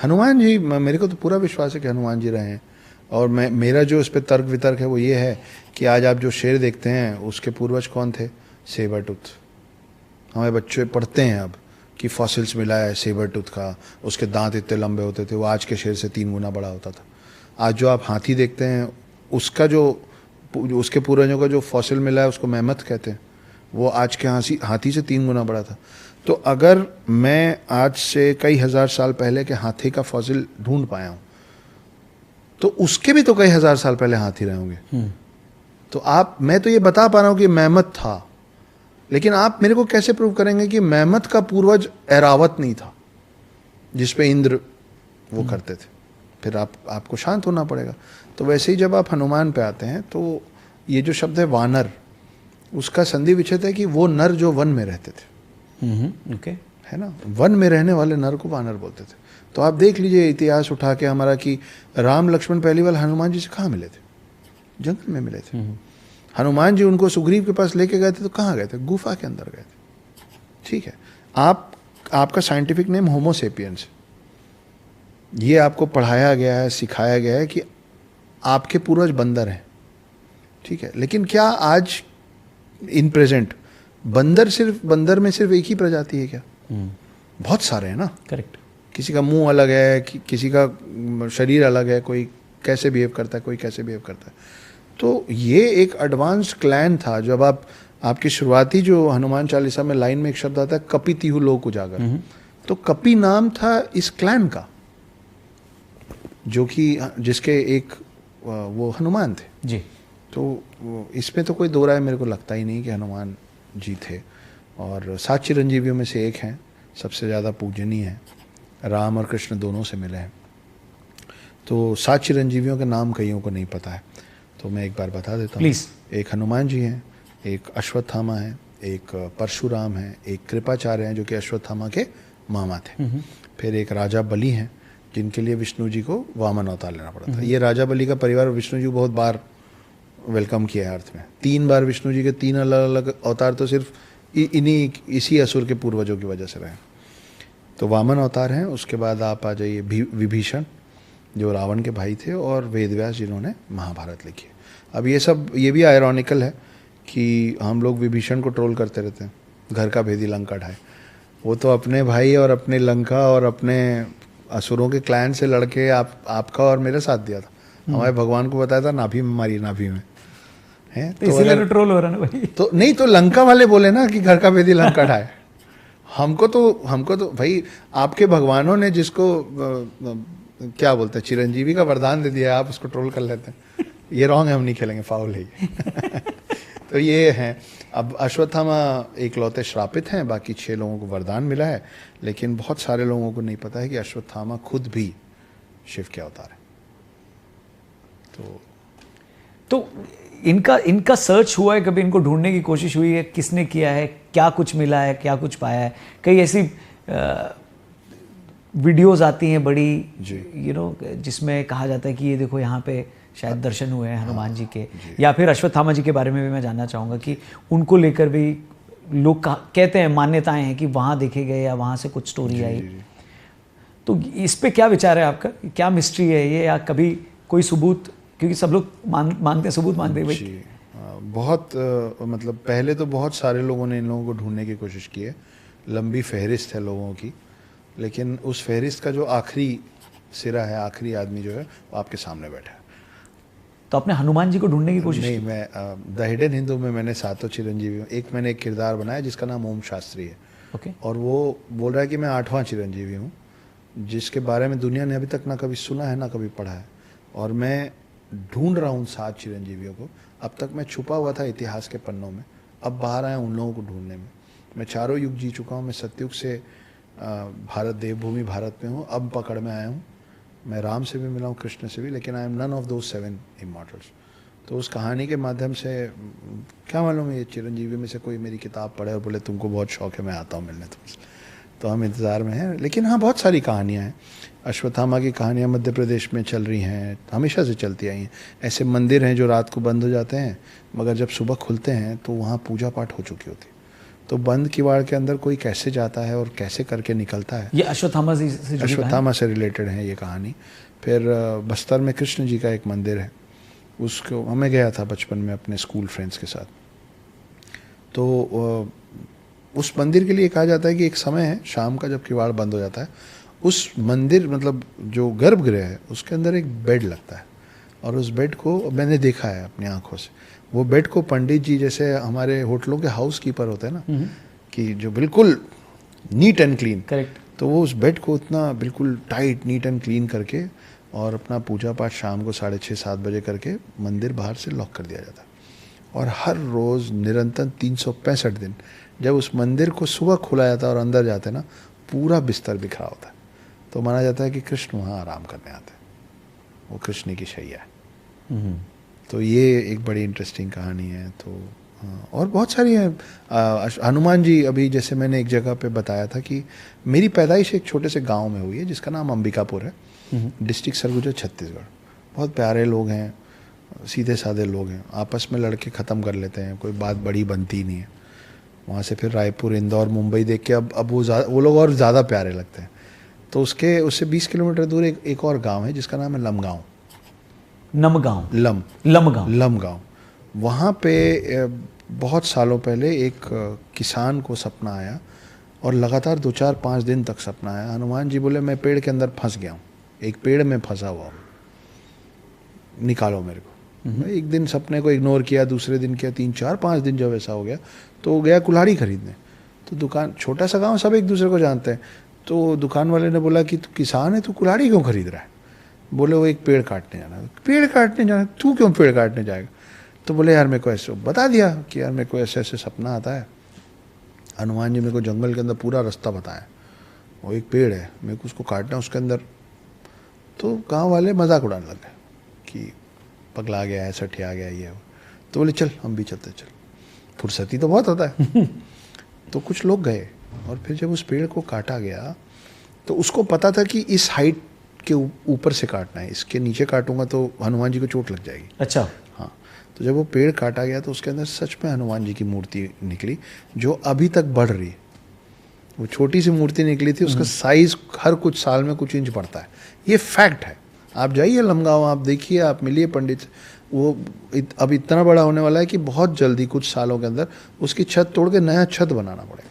हनुमान जी, मेरे को तो पूरा विश्वास है कि हनुमान जी रहे हैं। और मेरा जो उस पर तर्क वितर्क है वो ये है कि आज आप जो शेर देखते हैं उसके पूर्वज कौन थे? Sabre tooth. हमारे बच्चे पढ़ते हैं अब कि फॉसिल्स मिला है सेबर टूथ का, उसके दांत इतने लंबे होते थे, वो आज के शेर से 3 गुना बड़ा होता था। आज जो आप हाथी देखते हैं उसका जो उसके पूर्वजों का जो फॉसिल मिला है उसको मैमथ कहते हैं, वो आज के हाथी से 3 गुना बड़ा था। तो अगर मैं आज से कई हज़ार साल पहले के हाथी का फॉसिल ढूंढ पाया हूँ तो उसके भी तो कई हज़ार साल पहले हाथी रहे होंगे। तो मैं तो ये बता पा रहा हूँ कि मैमथ था, लेकिन आप मेरे को कैसे प्रूव करेंगे कि मैमथ का पूर्वज ऐरावत नहीं था जिसपे इंद्र वो करते थे? फिर आपको शांत होना पड़ेगा। तो वैसे ही जब आप हनुमान पे आते हैं तो ये जो शब्द है वानर, उसका संधि विच्छेद है कि वो नर जो वन में रहते थे। ओके, है ना, वन में रहने वाले नर को वानर बोलते थे। तो आप देख लीजिए इतिहास उठा के हमारा कि राम लक्ष्मण पहली बार हनुमान जी से कहाँ मिले थे? जंगल में मिले थे। हनुमान जी उनको सुग्रीव के पास लेके गए थे तो कहाँ गए थे? गुफा के अंदर गए थे। ठीक है, आपका साइंटिफिक नेम होमो सेपियंस, ये आपको पढ़ाया गया है, सिखाया गया है कि आपके पूर्वज बंदर हैं। ठीक है, लेकिन क्या आज इन प्रेजेंट बंदर में सिर्फ एक ही प्रजाति है क्या? बहुत सारे हैं ना। करेक्ट। किसी का मुंह अलग है, किसी का शरीर अलग है, कोई कैसे बिहेव करता है, कोई कैसे बिहेव करता है। तो ये एक एडवांस क्लैन था। जब आपकी शुरुआती जो हनुमान चालीसा में लाइन में एक शब्द आता है कपि तिहु लोक उजागर, तो कपि नाम था इस क्लैन का, जो कि जिसके एक वो हनुमान थे जी। तो इसमें तो कोई दो राय मेरे को लगता ही नहीं कि हनुमान जी थे। और 7 चिरंजीवियों में से एक हैं, सबसे ज़्यादा पूजनीय हैं, राम और कृष्ण दोनों से मिले हैं। तो 7 चिरंजीवियों के नाम कईयों को नहीं पता है, तो मैं एक बार बता देता हूँ। प्लीज़। एक हनुमान जी हैं, एक अश्वत्थामा है, एक परशुराम है, एक कृपाचार्य हैं जो कि अश्वत्थामा के मामा थे, फिर एक राजा बलि हैं जिनके लिए विष्णु जी को वामन अवतार लेना पड़ा था। ये राजा बलि का परिवार विष्णु जी को बहुत बार वेलकम किया है अर्थ में। 3 बार विष्णु जी के 3 अलग अलग अवतार तो सिर्फ इसी असुर के पूर्वजों की वजह से रहे। तो वामन अवतार हैं। उसके बाद आप आ जाइए विभीषण जो रावण के भाई थे, और वेदव्यास जिन्होंने महाभारत लिखी है। अब ये भी आयरॉनिकल है कि हम लोग विभीषण को ट्रोल करते रहते हैं, घर का भेदी लंका ढाए। वो तो अपने भाई और अपने लंका और अपने असुरों के क्लैन से लड़के आपका और मेरे साथ दिया था। हमारे भगवान को बताया था नाभि में मारिए, नाभि में है। तो इसीलिए ट्रोल हो रहा ना भाई। तो नहीं, तो लंका वाले बोले ना कि घर का भेदी लंका ढाए। हमको तो भाई आपके भगवानों ने जिसको क्या बोलते हैं चिरंजीवी का वरदान दे दिया, आप उसको ट्रोल कर लेते हैं। ये रॉन्ग है, हम नहीं खेलेंगे, फाउल है ये। तो ये हैं। अब अश्वत्थामा एकलौते श्रापित हैं, बाकी 6 लोगों को वरदान मिला है, लेकिन बहुत सारे लोगों को नहीं पता है कि अश्वत्थामा खुद भी शिव के अवतार है। तो इनका सर्च हुआ है कभी? इनको ढूंढने की कोशिश हुई है? किसने किया है? क्या कुछ मिला है? क्या कुछ पाया है? कई ऐसी वीडियोस आती हैं बड़ी जिसमें कहा जाता है कि ये देखो यहाँ पे शायद दर्शन हुए हैं हनुमान जी के, या फिर अश्वत्थामा जी के बारे में भी मैं जानना चाहूँगा कि उनको लेकर भी लोग कहते हैं, मान्यताएं हैं कि वहाँ देखे गए या वहाँ से कुछ स्टोरी आई। तो इस पे क्या विचार है आपका? क्या मिस्ट्री है ये, या कभी कोई सबूत? क्योंकि सब लोग मांगते हैं, सबूत मांगते हैं भाई। बहुत मतलब पहले तो बहुत सारे लोगों ने इन लोगों को ढूंढने की कोशिश की है, लंबी फहरिस्त है लोगों की, लेकिन उस फहरिस्त का जो आखिरी सिरा है, आखिरी आदमी जो है वो आपके सामने बैठा है। तो आपने हनुमान जी को ढूंढने की कोशिश नहीं, मैं द हिडन हिंदू में मैंने 7 चिरंजीवी, मैंने एक किरदार बनाया जिसका नाम ओम शास्त्री है। ओके। और वो बोल रहा है कि मैं 8वां चिरंजीवी हूँ, जिसके बारे में दुनिया ने अभी तक ना कभी सुना है ना कभी पढ़ा है। और मैं ढूंढ रहा हूँ 7 चिरंजीवियों को। अब तक मैं छुपा हुआ था इतिहास के पन्नों में, अब बाहर आया उन लोगों को ढूंढने में। मैं 4 युग जी चुका हूँ। मैं सतयुग से भारत, देवभूमि भारत में हूँ, अब पकड़ में आया हूँ। मैं राम से भी मिला हूँ, कृष्ण से भी, लेकिन I am none of those 7 immortals. तो उस कहानी के माध्यम से क्या मालूम ये चिरंजीवी में से कोई मेरी किताब पढ़े और बोले तुमको बहुत शौक है, मैं आता हूँ मिलने तुमसे। तो हम इंतज़ार में हैं। लेकिन हाँ, बहुत सारी कहानियाँ हैं। अश्वत्थामा की कहानियाँ मध्य प्रदेश में चल रही हैं, हमेशा से चलती आई हैं। ऐसे मंदिर हैं जो रात को बंद हो जाते हैं, मगर जब सुबह खुलते हैं तो वहाँ पूजा पाठ हो चुकी होती। तो बंद किवाड़ के अंदर कोई कैसे जाता है और कैसे करके निकलता है। ये अश्वत्थामा से जुड़ी कहानी? अश्वत्थामा से रिलेटेड है ये कहानी। फिर बस्तर में कृष्ण जी का एक मंदिर है, उसको हमें गया था बचपन में अपने स्कूल फ्रेंड्स के साथ। तो उस मंदिर के लिए कहा जाता है कि एक समय है शाम का जब किवाड़ बंद हो जाता है, उस मंदिर मतलब जो गर्भगृह है उसके अंदर एक बेड लगता है, और उस बेड को मैंने देखा है अपनी आंखों से। वो बेड को पंडित जी जैसे हमारे होटलों के हाउस कीपर होते हैं ना, कि जो बिल्कुल नीट एंड क्लीन, करेक्ट, तो वो उस बेड को उतना बिल्कुल टाइट नीट एंड क्लीन करके और अपना पूजा पाठ शाम को 6:30-7 बजे करके मंदिर बाहर से लॉक कर दिया जाता है। और हर रोज़ निरंतर 365 दिन जब उस मंदिर को सुबह खोला जाता है और अंदर जाते हैं ना, पूरा बिस्तर बिखरा होता है। तो माना जाता है कि कृष्ण वहाँ आराम करने आते हैं, वो कृष्ण की शैया है। तो ये एक बड़ी इंटरेस्टिंग कहानी है। तो और बहुत सारी हैं। हनुमान जी, अभी जैसे मैंने एक जगह पे बताया था कि मेरी पैदाइश एक छोटे से गांव में हुई है जिसका नाम अंबिकापुर है, डिस्ट्रिक्ट सरगुजा, छत्तीसगढ़। बहुत प्यारे लोग हैं, सीधे साधे लोग हैं, आपस में लड़के ख़त्म कर लेते हैं, कोई बात बड़ी बनती नहीं है। वहाँ से फिर रायपुर, इंदौर, मुंबई देख के अब वो लोग और ज़्यादा प्यारे लगते हैं। तो उससे 20 किलोमीटर दूर एक और गाँव है जिसका नाम है लमगाँव। लमगाँव। वहाँ पे बहुत सालों पहले एक किसान को सपना आया, और लगातार 2-4-5 दिन तक सपना आया। हनुमान जी बोले मैं पेड़ के अंदर फंस गया हूँ, एक पेड़ में फंसा हुआ हूँ, निकालो मेरे को। एक दिन सपने को इग्नोर किया, दूसरे दिन किया, 3-4-5 दिन जब ऐसा हो गया तो गया कुल्हाड़ी खरीदने। तो दुकान, छोटा सा गांव, सब एक दूसरे को जानते हैं। तो दुकान वाले ने बोला कि तू किसान है, तू कुल्हाड़ी क्यों खरीद रहा है? बोले वो एक पेड़ काटने जाना है। पेड़ काटने जाना? तू क्यों पेड़ काटने जाएगा? तो बोले यार मेरे को ऐसे, बता दिया कि यार मेरे को ऐसे ऐसे सपना आता है, हनुमान जी मेरे को जंगल के अंदर पूरा रास्ता बताया, वो एक पेड़ है, मेरे को उसको काटना है उसके अंदर। तो गांव वाले मजाक उड़ाने लगे कि पगला गया है, सठिया गया ये। तो बोले चल हम भी चलते, चल, फुर्सती तो बहुत होता है। तो कुछ लोग गए, और फिर जब उस पेड़ को काटा गया तो उसको पता था कि इस हाइट के ऊपर से काटना है, इसके नीचे काटूंगा तो हनुमान जी को चोट लग जाएगी। अच्छा। हाँ, तो जब वो पेड़ काटा गया तो उसके अंदर सच में हनुमान जी की मूर्ति निकली, जो अभी तक बढ़ रही है। वो छोटी सी मूर्ति निकली थी, उसका साइज हर कुछ साल में कुछ इंच बढ़ता है। ये फैक्ट है। आप जाइए लमगाँव, आप देखिए, आप मिलिए पंडित, वो अब इतना बड़ा होने वाला है कि बहुत जल्दी कुछ सालों के अंदर उसकी छत तोड़ के नया छत बनाना पड़ेगा।